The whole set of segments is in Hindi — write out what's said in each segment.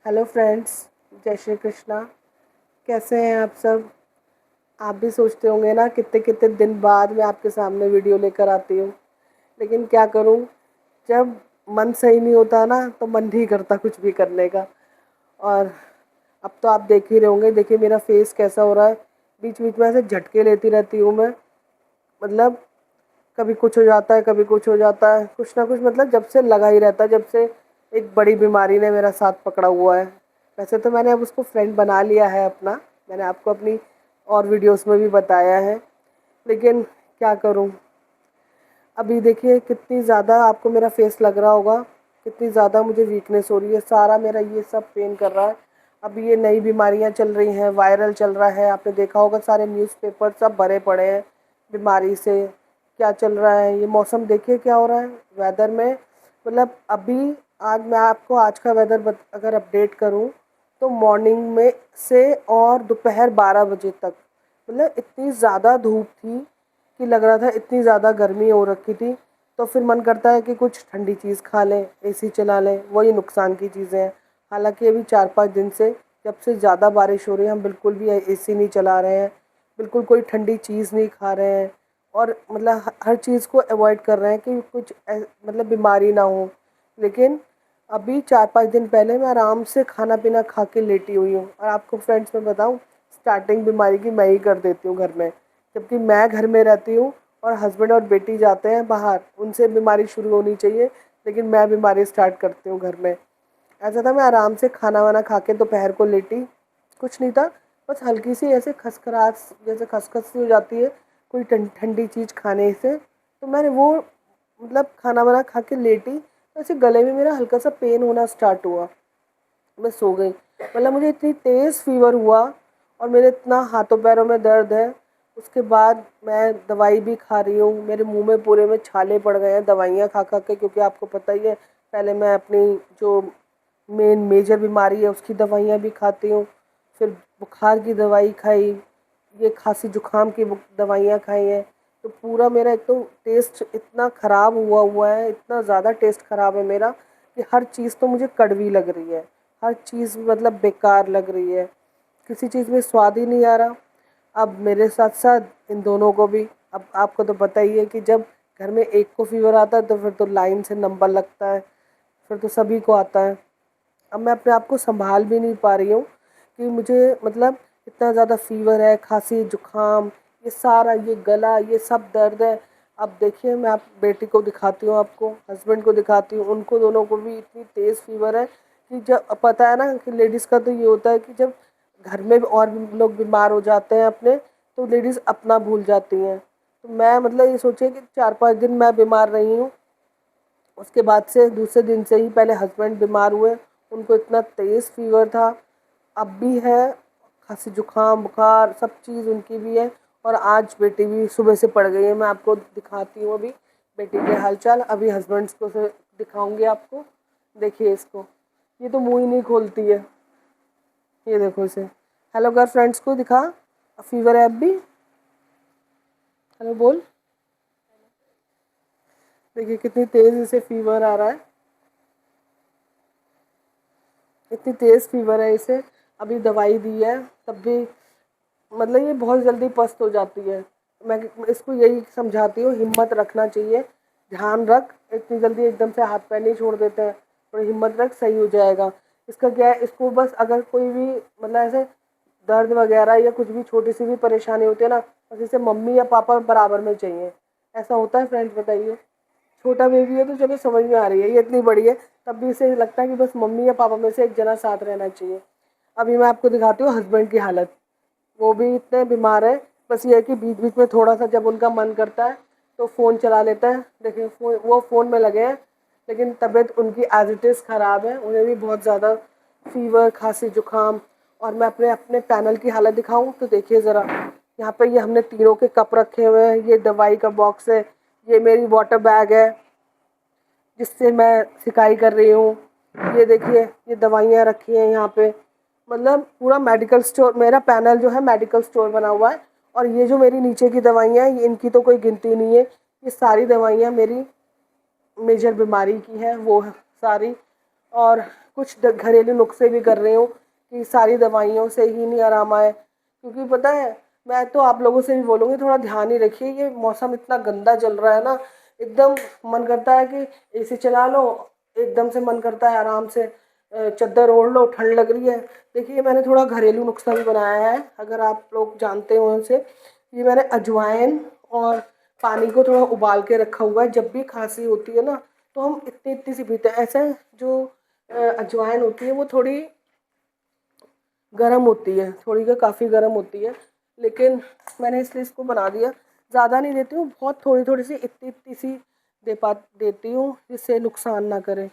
हेलो फ्रेंड्स, जय श्री कृष्णा। कैसे हैं आप सब? आप भी सोचते होंगे ना कितने कितने दिन बाद मैं आपके सामने वीडियो लेकर आती हूँ। लेकिन क्या करूँ, जब मन सही नहीं होता ना तो मन नहीं करता कुछ भी करने का। और अब तो आप देख ही रहे होंगे, देखिए मेरा फेस कैसा हो रहा है। बीच बीच में ऐसे झटके लेती रहती हूँ मैं। मतलब कभी कुछ हो जाता है, कभी कुछ हो जाता है, कुछ ना कुछ, मतलब जब से लगा ही रहता है, जब से एक बड़ी बीमारी ने मेरा साथ पकड़ा हुआ है। वैसे तो मैंने अब उसको फ्रेंड बना लिया है अपना, मैंने आपको अपनी और वीडियोस में भी बताया है। लेकिन क्या करूं, अभी देखिए कितनी ज़्यादा आपको मेरा फेस लग रहा होगा, कितनी ज़्यादा मुझे वीकनेस हो रही है, सारा मेरा ये सब पेन कर रहा है। अभी ये नई बीमारियां चल रही हैं, वायरल चल रहा है, आपने देखा होगा सारे न्यूज़पेपर सब भरे पड़े हैं बीमारी से। क्या चल रहा है, ये मौसम देखिए क्या हो रहा है वेदर में। मतलब अभी आज मैं आपको आज का वेदर अगर अपडेट करूं तो मॉर्निंग में से और दोपहर 12 बजे तक मतलब इतनी ज़्यादा धूप थी कि लग रहा था इतनी ज़्यादा गर्मी हो रखी थी। तो फिर मन करता है कि कुछ ठंडी चीज़ खा लें, एसी चला लें, वही नुकसान की चीज़ें हैं। हालांकि अभी 4-5 दिन से जब से ज़्यादा बारिश हो रही है हम बिल्कुल भी एसी नहीं चला रहे हैं, बिल्कुल कोई ठंडी चीज़ नहीं खा रहे हैं। और मतलब हर चीज़ को अवॉइड कर रहे हैं कि कुछ मतलब बीमारी ना हो। लेकिन अभी 4-5 दिन पहले मैं आराम से खाना पीना खा के लेटी हुई हूँ। और आपको फ्रेंड्स मैं बताऊँ, स्टार्टिंग बीमारी की मैं ही कर देती हूँ घर में, जबकि मैं घर में रहती हूँ और हस्बैंड और बेटी जाते हैं बाहर, उनसे बीमारी शुरू होनी चाहिए, लेकिन मैं बीमारी स्टार्ट करती हूँ घर में। ऐसा था, मैं आराम से खाना वाना खा के दोपहर को लेटी, कुछ नहीं था, बस हल्की सी ऐसे खसखराहट जैसे खसखस सी हो जाती है कोई ठंडी चीज़ खाने से। तो मैंने वो मतलब खाना वाना खा के लेटी, तो ऐसे गले में मेरा हल्का सा पेन होना स्टार्ट हुआ। मैं सो गई, मतलब मुझे इतनी तेज़ फीवर हुआ और मेरे इतना हाथों पैरों में दर्द है। उसके बाद मैं दवाई भी खा रही हूँ, मेरे मुंह में पूरे में छाले पड़ गए हैं दवाइयाँ खा खा के, क्योंकि आपको पता ही है पहले मैं अपनी जो मेन मेजर बीमारी है उसकी दवाइयाँ भी खाती हूँ, फिर बुखार की दवाई खाई, ये खांसी जुकाम की दवाइयाँ खाई हैं। तो पूरा मेरा एक तो टेस्ट इतना ख़राब हुआ है, इतना ज़्यादा टेस्ट ख़राब है मेरा कि हर चीज़ तो मुझे कड़वी लग रही है, हर चीज़ मतलब बेकार लग रही है, किसी चीज़ में स्वाद ही नहीं आ रहा। अब मेरे साथ साथ इन दोनों को भी, अब आपको तो पता ही है कि जब घर में एक को फीवर आता है तो फिर तो लाइन से नंबर लगता है, फिर तो सभी को आता है। अब मैं अपने आप को संभाल भी नहीं पा रही हूँ कि मुझे मतलब इतना ज़्यादा फ़ीवर है, खांसी जुकाम, ये सारा, ये गला, ये सब दर्द है। अब देखिए मैं आप बेटी को दिखाती हूँ, आपको हस्बैंड को दिखाती हूँ, उनको दोनों को भी इतनी तेज़ फीवर है कि जब पता है ना कि लेडीज़ का तो ये होता है कि जब घर में और भी लोग बीमार हो जाते हैं अपने, तो लेडीज़ अपना भूल जाती हैं। तो मैं मतलब ये सोचिए कि 4-5 दिन मैं बीमार रही हूँ, उसके बाद से दूसरे दिन से ही पहले हस्बैंड बीमार हुए, उनको इतना तेज़ फीवर था, अब भी है, खांसी जुकाम बुखार सब चीज़ उनकी भी है। और आज बेटी भी सुबह से पड़ गई है, मैं आपको दिखाती हूँ अभी बेटी के हालचाल, अभी हस्बैंड को से दिखाऊंगी आपको। देखिए इसको, ये तो मुंह ही नहीं खोलती है, ये देखो इसे। हेलो कर फ्रेंड्स को दिखा, फीवर है अब भी, हेलो बोल। देखिए कितनी तेज़ इसे फीवर आ रहा है, इतनी तेज़ फीवर है इसे। अभी दवाई दी है तब भी मतलब ये बहुत जल्दी पस्त हो जाती है। मैं इसको यही समझाती हूँ, हिम्मत रखना चाहिए, ध्यान रख, इतनी जल्दी एकदम से हाथ पैर नहीं छोड़ देते हैं, थोड़ी हिम्मत रख, सही हो जाएगा। इसका क्या है, इसको बस अगर कोई भी मतलब ऐसे दर्द वगैरह या कुछ भी छोटी सी भी परेशानी होती है ना, बस इसे मम्मी या पापा बराबर में चाहिए। ऐसा होता है फ्रेंड्स, बताइए। छोटा बेबी है तो चलो समझ में आ रही है, ये इतनी बड़ी है तब भी इसे लगता है कि बस मम्मी या पापा में से एक जना साथ रहना चाहिए। अभी मैं आपको दिखाती हूँ हस्बैंड की हालत, वो भी इतने बीमार है, बस ये है कि बीच बीच में थोड़ा सा जब उनका मन करता है तो फ़ोन चला लेते हैं। देखिए वो फ़ोन में लगे हैं, लेकिन तबीयत उनकी एज इट इज़ ख़राब है, उन्हें भी बहुत ज़्यादा फीवर खांसी जुकाम। और मैं अपने अपने पैनल की हालत दिखाऊं तो देखिए ज़रा, यहाँ पे ये हमने तीनों के कप रखे हुए हैं, ये दवाई का बॉक्स है, ये मेरी वाटर बैग है जिससे मैं सिकाई कर रही हूँ, ये देखिए ये दवाइयाँ रखी हैं यहाँ पे। मतलब पूरा मेडिकल स्टोर, मेरा पैनल जो है मेडिकल स्टोर बना हुआ है। और ये जो मेरी नीचे की दवाइयाँ हैं इनकी तो कोई गिनती नहीं है, ये सारी दवाइयाँ मेरी मेजर बीमारी की हैं वो सारी। और कुछ घरेलू नुस्खे भी कर रही हूँ कि सारी दवाइयों से ही नहीं आराम आए। क्योंकि पता है, मैं तो आप लोगों से भी बोलूँगी, थोड़ा ध्यान ही रखिए। ये मौसम इतना गंदा चल रहा है ना, एकदम मन करता है कि एसी चला लो, एकदम से मन करता है आराम से चद्दर ओढ़ लो, ठंड लग रही है। देखिए मैंने थोड़ा घरेलू नुस्खा भी बनाया है, अगर आप लोग जानते हो उनसे। ये मैंने अजवाइन और पानी को थोड़ा उबाल के रखा हुआ है। जब भी खांसी होती है ना, तो हम इतनी इतनी सी पीते हैं। ऐसा जो अजवाइन होती है वो थोड़ी गर्म होती है, थोड़ी क्या काफ़ी गर्म होती है, लेकिन मैंने इसलिए इसको बना दिया। ज़्यादा नहीं देती हूँ, बहुत थोड़ी थोड़ी सी, इतनी इतनी सी देती हूँ, जिससे नुकसान ना करे।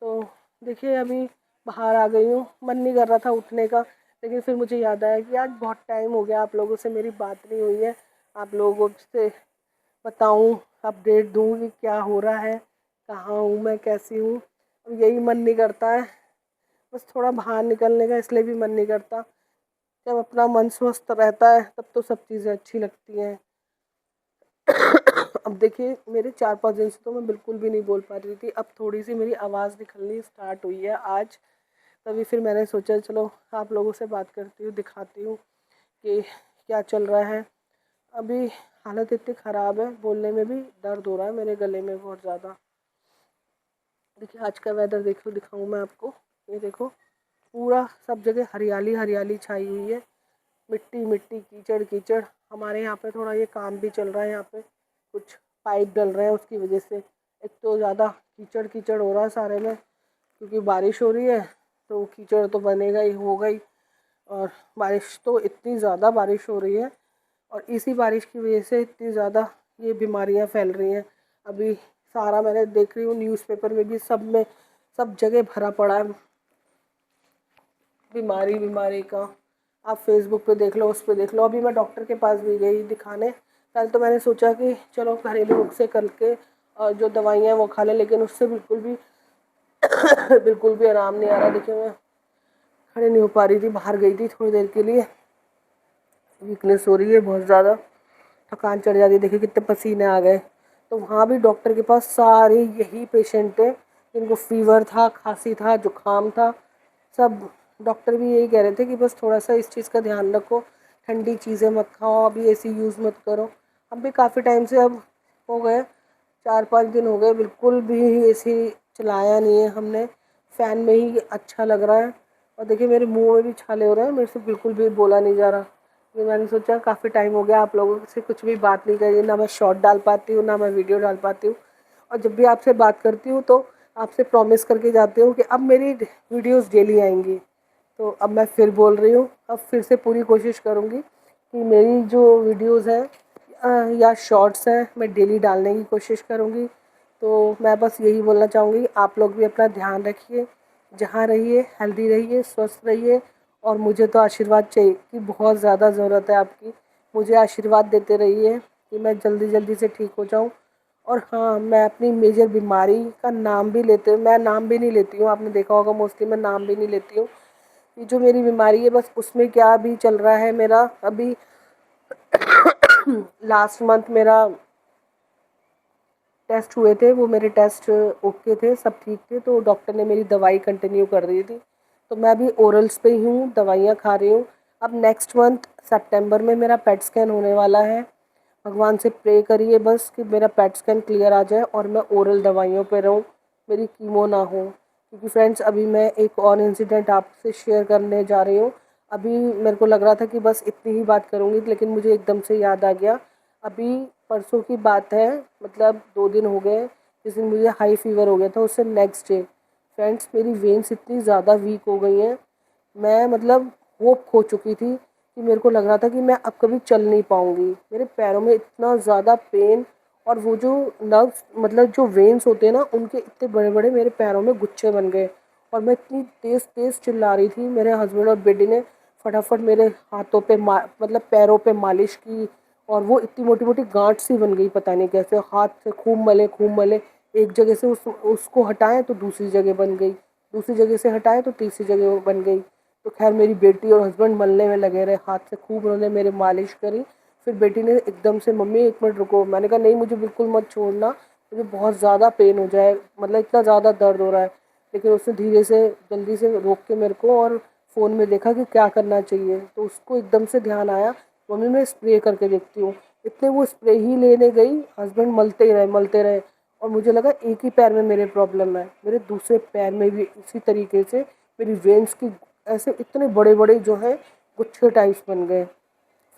तो देखिए अभी बाहर आ गई हूँ, मन नहीं कर रहा था उठने का, लेकिन फिर मुझे याद आया कि आज बहुत टाइम हो गया, आप लोगों से मेरी बात नहीं हुई है, आप लोगों से बताऊँ, अपडेट दूँ कि क्या हो रहा है, कहाँ हूँ मैं, कैसी हूँ। अब यही मन नहीं करता है, बस थोड़ा बाहर निकलने का इसलिए भी मन नहीं करता। जब अपना मन स्वस्थ रहता है तब तो सब चीज़ें अच्छी लगती हैं। अब देखिए मेरे 4-5 दिन से तो मैं बिल्कुल भी नहीं बोल पा रही थी, अब थोड़ी सी मेरी आवाज़ निकलनी स्टार्ट हुई है आज। तभी फिर मैंने सोचा चलो आप लोगों से बात करती हूँ, दिखाती हूँ कि क्या चल रहा है। अभी हालत इतनी ख़राब है, बोलने में भी दर्द हो रहा है मेरे गले में बहुत ज़्यादा। देखिए आज का वेदर देखो, दिखाऊँ मैं आपको, ये देखो पूरा सब जगह हरियाली हरियाली छाई हुई है, मिट्टी मिट्टी, कीचड़ कीचड़। हमारे यहाँ पे थोड़ा ये काम भी चल रहा है, यहाँ पे कुछ पाइप डल रहे हैं, उसकी वजह से एक तो ज़्यादा कीचड़ कीचड़ हो रहा है सारे में, क्योंकि बारिश हो रही है तो कीचड़ तो बनेगा ही, होगा ही। और बारिश तो इतनी ज़्यादा बारिश हो रही है, और इसी बारिश की वजह से इतनी ज़्यादा ये बीमारियाँ फैल रही हैं। अभी सारा मैंने देख रही हूँ न्यूज़पेपर में भी, सब में, सब जगह भरा पड़ा है बीमारी का। आप फेसबुक पे देख लो, उस पे देख लो। अभी मैं डॉक्टर के पास भी गई दिखाने। कल तो मैंने सोचा कि चलो घरेलू नुस्खे करके जो दवाइयाँ हैं वो खा लें, लेकिन उससे बिल्कुल भी बिल्कुल भी आराम नहीं आ रहा। देखिए मैं खड़े नहीं हो पा रही थी, बाहर गई थी थोड़ी देर के लिए, वीकनेस हो रही है बहुत ज़्यादा, थकान चढ़ जाती है। देखिए कितने पसीने आ गए। तो वहाँ भी डॉक्टर के पास सारे यही पेशेंट थे जिनको फीवर था, खांसी था, जुकाम था, सब। डॉक्टर भी यही कह रहे थे कि बस थोड़ा सा इस चीज़ का ध्यान रखो, ठंडी चीज़ें मत खाओ, अभी एसी यूज़ मत करो। हम भी काफ़ी टाइम से, अब हो गए 4-5 दिन हो गए, बिल्कुल भी एसी चलाया नहीं है हमने, फ़ैन में ही अच्छा लग रहा है। और देखिए मेरे मुंह में भी छाले हो रहे हैं, मेरे से बिल्कुल भी बोला नहीं जा रहा। ये मैंने सोचा काफ़ी टाइम हो गया आप लोगों से कुछ भी बात नहीं करी, ना मैं शॉर्ट डाल पाती हूँ, ना मैं वीडियो डाल पाती हूँ। और जब भी आपसे बात करती हूँ तो आपसे प्रॉमिस करके जाती हूँ कि अब मेरी वीडियोस डेली आएंगी। तो अब मैं फिर बोल रही हूँ, अब फिर से पूरी कोशिश करूँगी कि मेरी जो वीडियोस हैं या शॉर्ट्स हैं, मैं डेली डालने की कोशिश करूँगी। तो मैं बस यही बोलना चाहूँगी, आप लोग भी अपना ध्यान रखिए, जहाँ रहिए हेल्दी रहिए, स्वस्थ रहिए। और मुझे तो आशीर्वाद चाहिए कि बहुत ज़्यादा ज़रूरत है आपकी, मुझे आशीर्वाद देते रहिए कि मैं जल्दी जल्दी से ठीक हो जाऊँ। और हाँ, मैं अपनी मेजर बीमारी का नाम भी मैं नाम भी नहीं लेती हूँ, आपने देखा होगा मोस्टली मैं नाम भी नहीं लेती हूँ। ये जो मेरी बीमारी है, बस उसमें क्या अभी चल रहा है मेरा, अभी लास्ट मंथ मेरा टेस्ट हुए थे, वो मेरे टेस्ट ओके थे, सब ठीक थे, तो डॉक्टर ने मेरी दवाई कंटिन्यू कर दी थी। तो मैं अभी ओरल्स पे ही हूँ, दवाइयाँ खा रही हूँ। अब नेक्स्ट मंथ सितंबर में मेरा पेट स्कैन होने वाला है। भगवान से प्रे करिए बस कि मेरा पेट स्कैन क्लियर आ जाए और मैं ओरल दवाइयों पे रहूँ, मेरी कीमो ना हो। क्योंकि फ्रेंड्स अभी मैं एक और इंसिडेंट आपसे शेयर करने जा रही हूँ। अभी मेरे को लग रहा था कि बस इतनी ही बात करूँगी, लेकिन मुझे एकदम से याद आ गया। अभी परसों की बात है, मतलब 2 दिन हो गए जिस दिन मुझे हाई फीवर हो गया था, उससे नेक्स्ट डे फ्रेंड्स मेरी वेन्स इतनी ज़्यादा वीक हो गई हैं, मैं मतलब होप खो चुकी थी कि मेरे को लग रहा था कि मैं अब कभी चल नहीं पाऊँगी। मेरे पैरों में इतना ज़्यादा पेन, और वो जो नर्व्स, मतलब जो वेन्स होते हैं ना, उनके इतने बड़े बड़े मेरे पैरों में गुच्छे बन गए। और मैं इतनी तेज़ तेज़ चिल्ला रही थी, मेरे हस्बैंड और बेटी ने फटाफट मेरे हाथों पे मतलब पैरों पे मालिश की, और वो इतनी मोटी मोटी गांठ सी बन गई, पता नहीं कैसे, हाथ से खूब मले, एक जगह से उसको हटाएं तो दूसरी जगह बन गई, दूसरी जगह से हटाएं तो तीसरी जगह बन गई। तो खैर मेरी बेटी और हस्बैंड मलने में लगे रहे, हाथ से खूब उन्होंने मेरे मालिश करी। फिर बेटी ने एकदम से, मम्मी 1 मिनट रुको, मैंने कहा नहीं मुझे बिल्कुल मत छोड़ना, मुझे बहुत ज़्यादा पेन हो जाए, मतलब इतना ज़्यादा दर्द हो रहा है। लेकिन उसने धीरे से जल्दी से रोक के मेरे को और फ़ोन में देखा कि क्या करना चाहिए, तो उसको एकदम से ध्यान आया, मम्मी मैं स्प्रे करके देखती हूँ। इतने वो स्प्रे ही लेने गई, हस्बैंड मलते रहे और मुझे लगा एक ही पैर में मेरे प्रॉब्लम है, मेरे दूसरे पैर में भी इसी तरीके से मेरी वेन्स की ऐसे इतने बड़े बड़े जो है गुच्छे टाइप्स बन गए।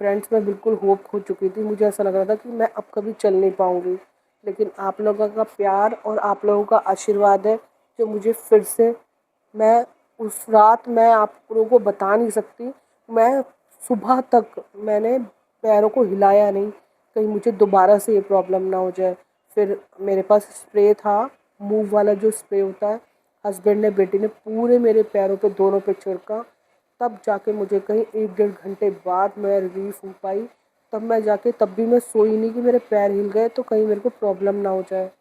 फ्रेंड्स, मैं बिल्कुल होप खो चुकी थी, मुझे ऐसा लग रहा था कि मैं अब कभी चल नहीं पाऊँगी, लेकिन आप लोगों का प्यार और आप लोगों का आशीर्वाद है जो मुझे फिर से, मैं उस रात मैं आप लोगों को बता नहीं सकती, मैं सुबह तक मैंने पैरों को हिलाया नहीं, कहीं मुझे दोबारा से ये प्रॉब्लम ना हो जाए। फिर मेरे पास स्प्रे था, मूव वाला जो स्प्रे होता है, हस्बैंड ने बेटी ने पूरे मेरे पैरों पे दोनों पे छिड़का, तब जाके मुझे कहीं 1 डेढ़ घंटे बाद मैं रिलीफ हो पाई। तब मैं जाके, तब भी मैं सोई नहीं कि मेरे पैर हिल गए तो कहीं मेरे को प्रॉब्लम ना हो जाए।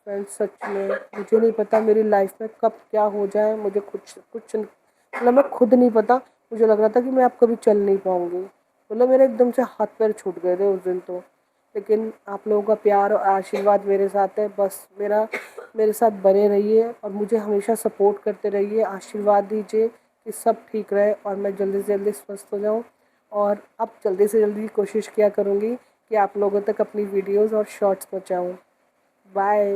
फ्रेंड्स, सच में मुझे नहीं पता मेरी लाइफ में कब क्या हो जाए, मुझे कुछ कुछ मतलब मैं खुद नहीं पता। मुझे लग रहा था कि मैं अब कभी चल नहीं पाऊँगी, मतलब मेरे एकदम से हाथ पैर छूट गए थे उस दिन तो। लेकिन आप लोगों का प्यार और आशीर्वाद मेरे साथ है, बस मेरे साथ बने रहिए और मुझे हमेशा सपोर्ट करते रहिए, आशीर्वाद दीजिए कि सब ठीक रहे और मैं जल्दी से जल्दी स्वस्थ हो जाऊँ। और अब जल्दी से जल्दी कोशिश किया करूँगी कि आप लोगों तक अपनी वीडियोज़ और शॉर्ट्स पहुँचाऊँ। बाय।